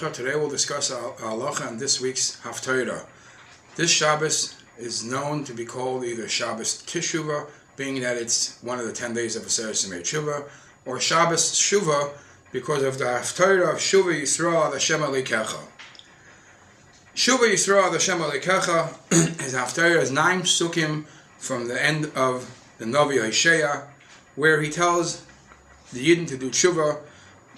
Smicha. Today we'll discuss halacha on this week's Haftorah. This Shabbos is known to be called either Shabbos Teshuvah, being that it's one of the 10 days of Aseret Shuva, or Shabbos Shuva because of the Haftorah of Shuva Yisrael ad Hashem Elokecha. Shuva Yisrael ad Hashem Elokecha is Haftorah is 9 psukim from the end of the Navi Hosea, where he tells the Yidden to do tshuva.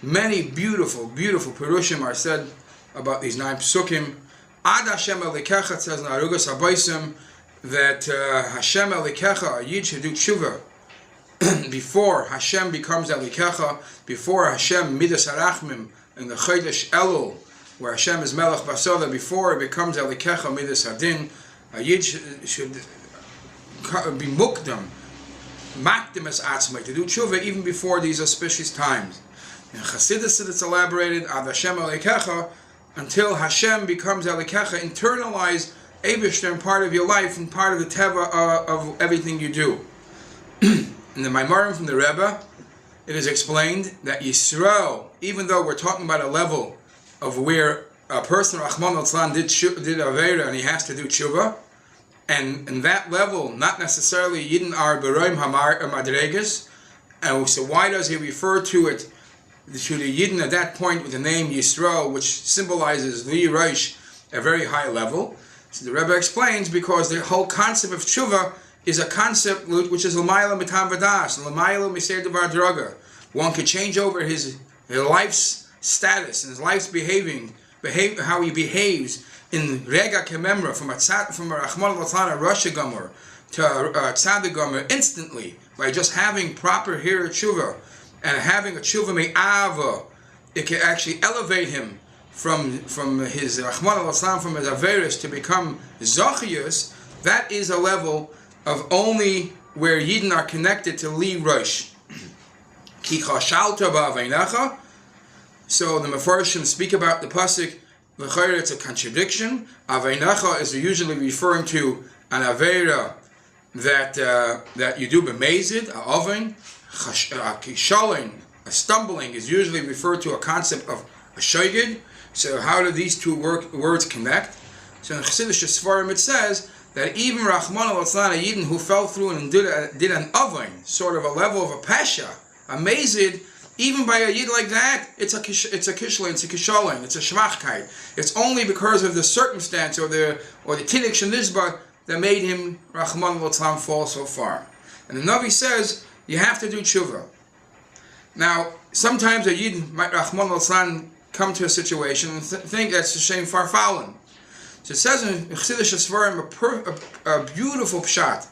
Many beautiful perushim are said about these 9 psukim. Ad Hashem Elokecha, says in Arugas Habaysim that Hashem Elokecha, a Yid should do tshuva before Hashem becomes Elokecha, before Hashem Midas Harachmim in the Chodesh Elul, where Hashem is Melech Basada, before it becomes Elokecha Midas Hadin. A Yid should be mukdam, makdim as atzmai, to do tshuva even before these auspicious times. In Chassidus it's elaborated, ad Hashem Elokecha, until Hashem becomes Elokecha, internalize Eibishter in part of your life and part of the teva of everything you do. In the Maimarim from the Rebbe, it is explained that Yisrael, even though we're talking about a level of where a person, Nachman did Aveira and he has to do tshuva, and in that level, not necessarily Yidden are Beroim Madreges, and so why does he refer to it, to the Yidden at that point with the name Yisrael, which symbolizes Li Rosh, a very high level? So the Rebbe explains, because the whole concept of tshuva is a concept which is L'mayla Mitam Vadas, L'mayla Miser Devar Droga. One could change over his life's status and his life's how he behaves in Rega Kememra, from a Rahman al-Tzlan, Rasha Gomer, to a Tzadik Gomer, instantly, by just having proper Hira Tshuva, and having a Tshuva Me'ava, it can actually elevate him from his Rahman al-Tzlan, from his Averis, to become Zochius. That is a level of only where Yidden are connected to Li Rosh. Ki chashalta ba'aveinecha. So the Mefarshim speak about the pasuk. L'chayr, it's a contradiction. Aveinecha is usually referring to an aveira that you do b'mezid, a oven. Kishalin, a stumbling, is usually referred to a concept of a shogeg. So how do these two words connect? So in Chassidish Svarim it says that even Rahman al-Tzlan, a Yidden who fell through and did an oven, sort of a level of a pasha, a mezid, even by a Yid like that, it's a kishlin, it's a kishalin, it's a shmachkeit. It's only because of the circumstance or the tinik shenizba that made him Rahman al-Tzlan fall so far. And the Navi says you have to do tshuva. Now, sometimes a Yid might Rahman al-Tzlan come to a situation and think that's a shame far fallen. So it says in Chassidus Svarim a beautiful pshat.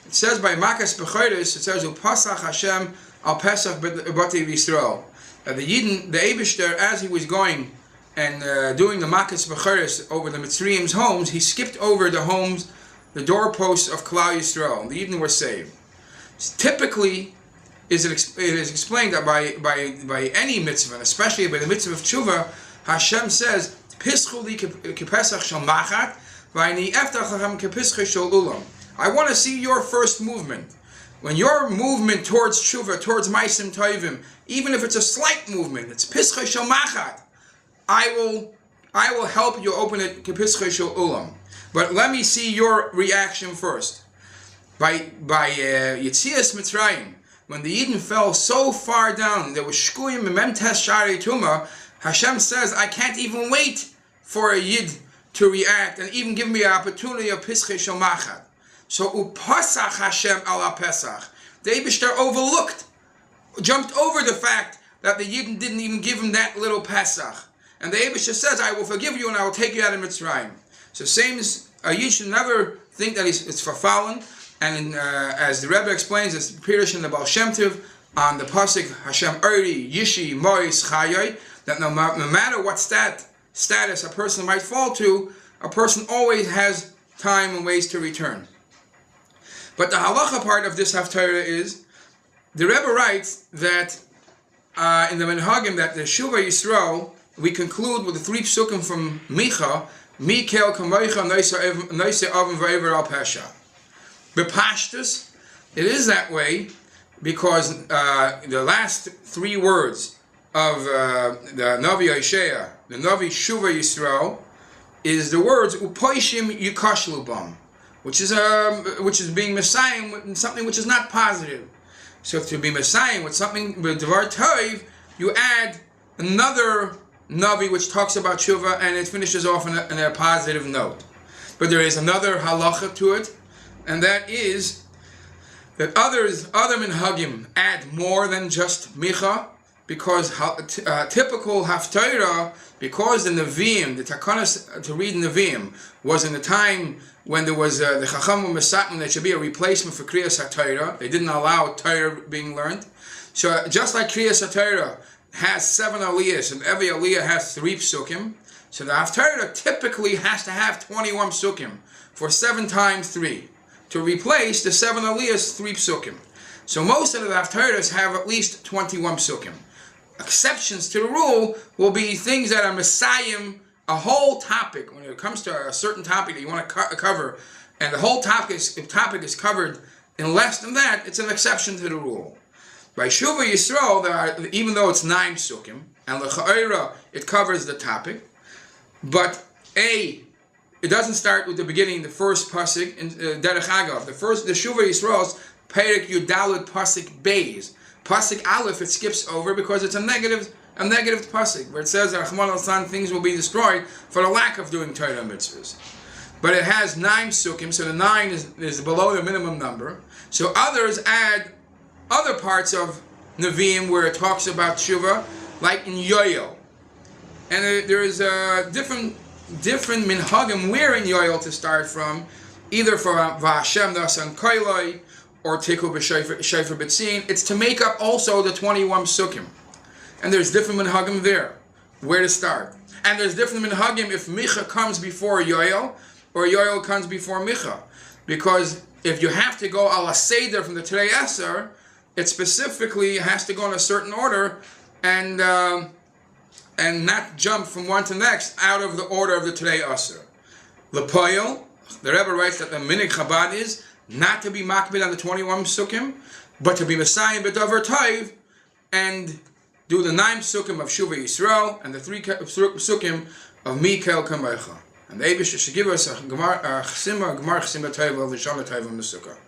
It says by Makas B'Chodesh, it says Upasach Hashem al Pesach B'Bati Yisrael. The Yidden, the Eibishter, as he was going and doing the Makas B'Chodesh over the Mitzrayim's homes, he skipped over the homes, the doorposts of Klal Yisrael. The Yidden were saved. Typically, it is explained that by any mitzvah, and especially by the mitzvah of tshuva, Hashem says, I want to see your first movement. When your movement towards tshuva, towards maisim tovim, even if it's a slight movement, it's pischei shel machat, I will help you open it kepischei shel ulam. But let me see your reaction first. By Yetzias Mitzrayim, when the Yidden fell so far down, there was shkuyim memtes shari tuma. Hashem says, I can't even wait for a Yid to react and even give me an opportunity of Pischei Shel Machat. So, Upasach Hashem ala Pesach. The Eibishter jumped over the fact that the Yidden didn't even give him that little Pesach. And the Eibishter says, I will forgive you and I will take you out of Mitzrayim. So, same as a Yid should never think that it's verfallen. And as the Rebbe explains, it's Pirush in the Baal Shem Tov on the pasuk Hashem Ori Yishi Mois Chayoi, that no matter what status a person might fall to, a person always has time and ways to return. But the halacha part of this Haftarah is, the Rebbe writes that in the Menhagim, that the Shuva Yisrael, we conclude with the 3 psukim from Micha, Mikel Kamoicha Noise Avim V'Ever Al Pesha. Bepashtus, it is that way because the last 3 words of the Navi Hosea the Navi Shuva Yisrael, is the words Upoishim Yukashlu Bam, which is being Messiah with something which is not positive. So to be Messiah with something with Dvar Tov, you add another Navi which talks about Shuva, and it finishes off on a positive note. But there is another halacha to it, and that is that other minhagim add more than just Smicha, because typical Haftorah, because the Nevi'im, the Takanas to read Nevi'im, was in the time when there was the Chacham Mesatman, there should be a replacement for Kriyas HaTorah. They didn't allow Torah being learned. So just like Kriyas HaTorah has 7 aliyahs, and every aliyah has 3 psukim, so the Haftorah typically has to have 21 psukim for 7 times 3 to replace the 7 aliyahs 3 psukim. So most of the Haftorahs have at least 21 psukim. Exceptions to the rule will be things that are messiahim, a whole topic. When it comes to a certain topic that you want to cover, and the whole topic is covered in less than that, it's an exception to the rule. By Shuva Yisrael, even though it's 9 psukim, and l'cha'ira, it covers the topic, but it doesn't start with the beginning, the first pasuk in Derech Agav. The Shuva Yisrael's Perek Yudalud pasuk Beis. Pasuk Aleph it skips over because it's a negative pasuk where it says that Nachman al-San things will be destroyed for the lack of doing Torah mitzvahs. But it has 9 psukim, so the 9 is below the minimum number. So others add other parts of Nevi'im where it talks about Shuva, like in Yoel. And there is different minhagim where in Yoel to start from, either for V'Hashem Nasan Koiloi, or Tiku B'Shayfer B'Tzin. It's to make up also the 21 psukim. And there's different minhagim there, where to start. And there's different minhagim if Micha comes before Yoel, or Yoel comes before Micha. Because if you have to go ala seder from the Terei Eser, it specifically has to go in a certain order, and not jump from one to the next out of the order of the Terei Eser. L'poyel, the Rebbe writes that the minig Chabad is not to be makbid on the 21 psukim, but to be Messiah b'davar tov, and do the 9 psukim of Shuva Yisrael, and the 3 psukim of Mikel Kamecha. And the Eibush should give us a Gemar Chesima Tov of the Shana Tov of the Sukkah.